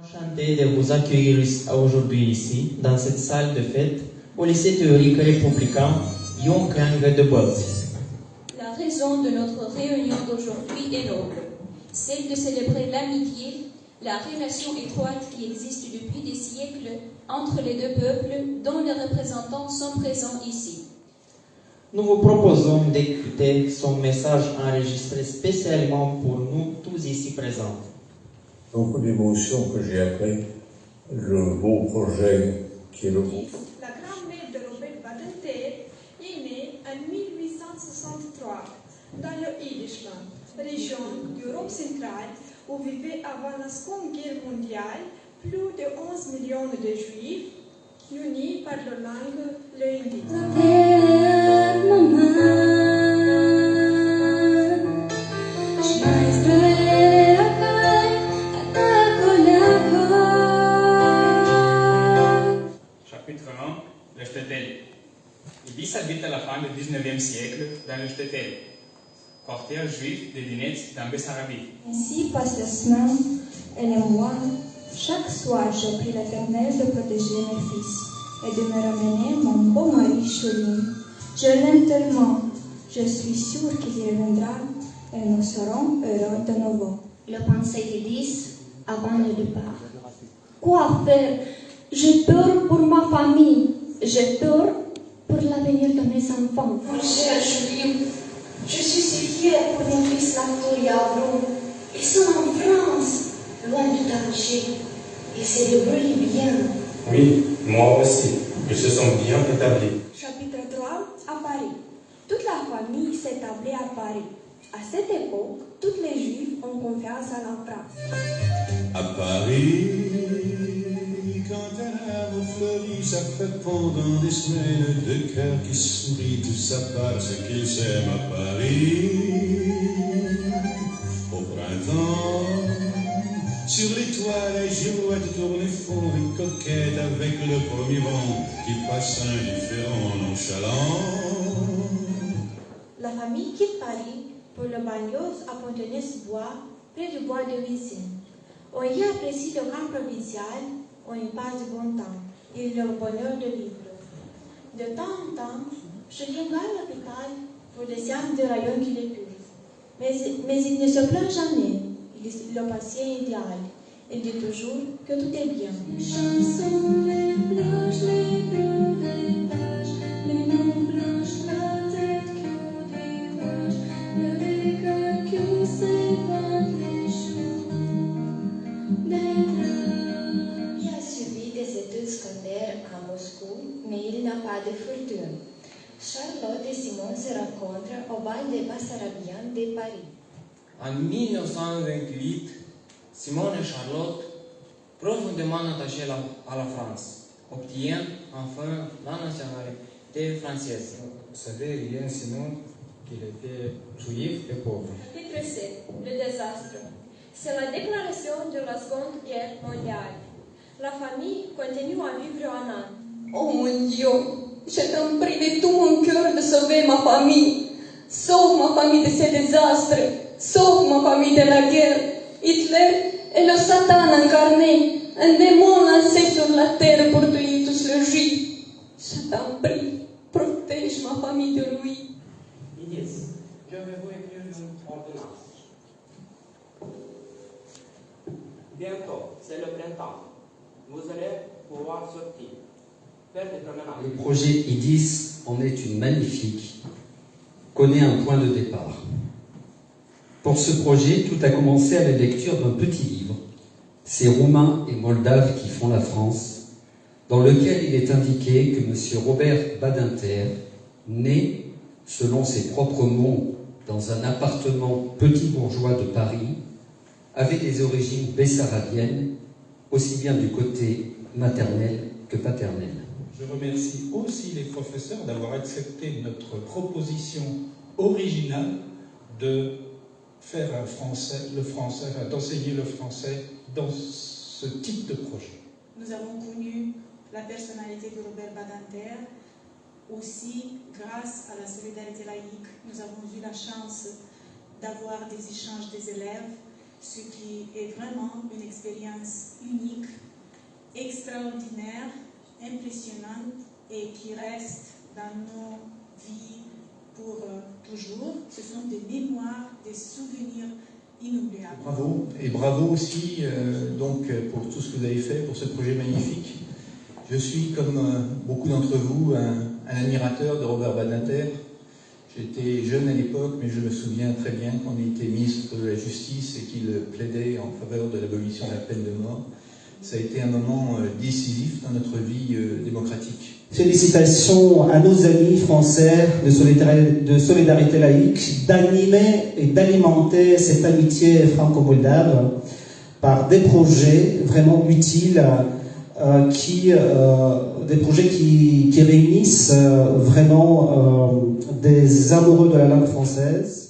Enchanté de vous accueillir aujourd'hui ici, dans cette salle de fête, au lycée théorique républicain Young de Boise. La raison de notre réunion d'aujourd'hui est noble, celle de célébrer l'amitié, la relation étroite qui existe depuis des siècles entre les deux peuples dont les représentants sont présents ici. Nous vous proposons d'écouter son message enregistré spécialement pour nous tous ici présents. Beaucoup d'émotions que j'ai après le beau projet qui est le vôtre. La grand-mère de Robert Badinter est née en 1863 dans le Île-de-France, région d'Europe centrale où vivaient avant la Seconde Guerre mondiale plus de 11 millions de Juifs unis par leur langue, le hindi. Chapitre 1, le shtetl. Ibis habite à la fin du 19e siècle dans le shtetl, quartier juif de Dinetz dans Bessarabie. Ainsi passe la semaine, elle et moi. Chaque soir, j'ai pris l'Éternel de protéger mes fils et de me ramener mon beau mari Choline. Je l'aime tellement. Je suis sûre qu'il reviendra et nous serons heureux de nouveau. Le pensée de 10 avant le départ. Quoi faire? J'ai peur pour ma famille. J'ai peur pour l'avenir de mes enfants. Mon cher Julien, je suis si fière pour mon fils Lactor et Avron. Ils sont en France, loin de danger. Ils se débrouillent bien. Oui, moi aussi. Ils se sont bien établis. Chapitre 3, à Paris. Toute la famille s'établit à Paris. À cette époque, tous les Juifs ont confiance à la France. À Paris, quand un arbre fleurit, ça fait pendant des semaines de cœurs qui sourient, tout ça parce qu'ils s'aiment à Paris. Au printemps, sur les toits, les girouettes tournent et font une coquette avec le premier vent qui passe indifférent, nonchalant. La famille quitte Paris pour le Bagnols à Fontenay-sous-Bois, près du bois de Vicine. On y apprécie le camp provincial, on y passe du bon temps et le bonheur de vivre. De temps en temps, Julien va à l'hôpital pour des séances de rayons qui l'épuisent. Mais il ne se plaint jamais. Il est le patient idéal. Il dit toujours que tout est bien. Les chansons, les plages, les bleus, les pages, les noms blanches, la tête qui rivage, le regard qui s'évade, les jours des plages. Il a suivi des études scolaires à Moscou, mais il n'a pas de fortune. Charlotte et Simon se rencontrent au bal des Bessarabiens de Paris. En 1928, Simone et Charlotte, profondément attachées à la France, obtiennent enfin la nationalité française. Vous savez bien, Simon, qu'il était juif et pauvre. Chapitre 7, le désastre. C'est la déclaration de la Seconde Guerre mondiale. La famille continue à vivre en Inde. Oh mon Dieu, je t'en prie de tout mon cœur de sauver ma famille. Sauve ma famille de ces désastres. Sauve ma famille de la guerre. Hitler est le Satan incarné, un démon lancé sur la terre pour tuer tous les Juifs. Je t'en prie, protège ma famille de lui. Ils disent, je vais vous écrire une ordonnance. Bientôt, c'est le printemps. Vous allez pouvoir sortir, faire des promenades. Le projet IDIS en est une magnifique, connaît un point de départ. Pour ce projet, tout a commencé à la lecture d'un petit livre, Ces Roumains et Moldaves qui font la France, dans lequel il est indiqué que M. Robert Badinter, né, selon ses propres mots, dans un appartement petit bourgeois de Paris, avait des origines bessarabiennes, aussi bien du côté maternel que paternel. Je remercie aussi les professeurs d'avoir accepté notre proposition originale de faire d'enseigner le français dans ce type de projet. Nous avons connu la personnalité de Robert Badinter. Aussi, grâce à la solidarité laïque, nous avons eu la chance d'avoir des échanges des élèves ce qui est vraiment une expérience unique, extraordinaire, impressionnante et qui reste dans nos vies pour toujours. Ce sont des mémoires, des souvenirs inoubliables. Bravo, et bravo aussi donc pour tout ce que vous avez fait, pour ce projet magnifique. Je suis, comme beaucoup d'entre vous, un admirateur de Robert Badinter. J'étais jeune à l'époque, mais je me souviens très bien quand il était ministre de la Justice et qu'il plaidait en faveur de l'abolition de la peine de mort. Ça a été un moment décisif dans notre vie démocratique. Félicitations à nos amis français de solidarité laïque d'animer et d'alimenter cette amitié franco-moldave par des projets vraiment utiles, des projets qui réunissent vraiment des amoureux de la langue française.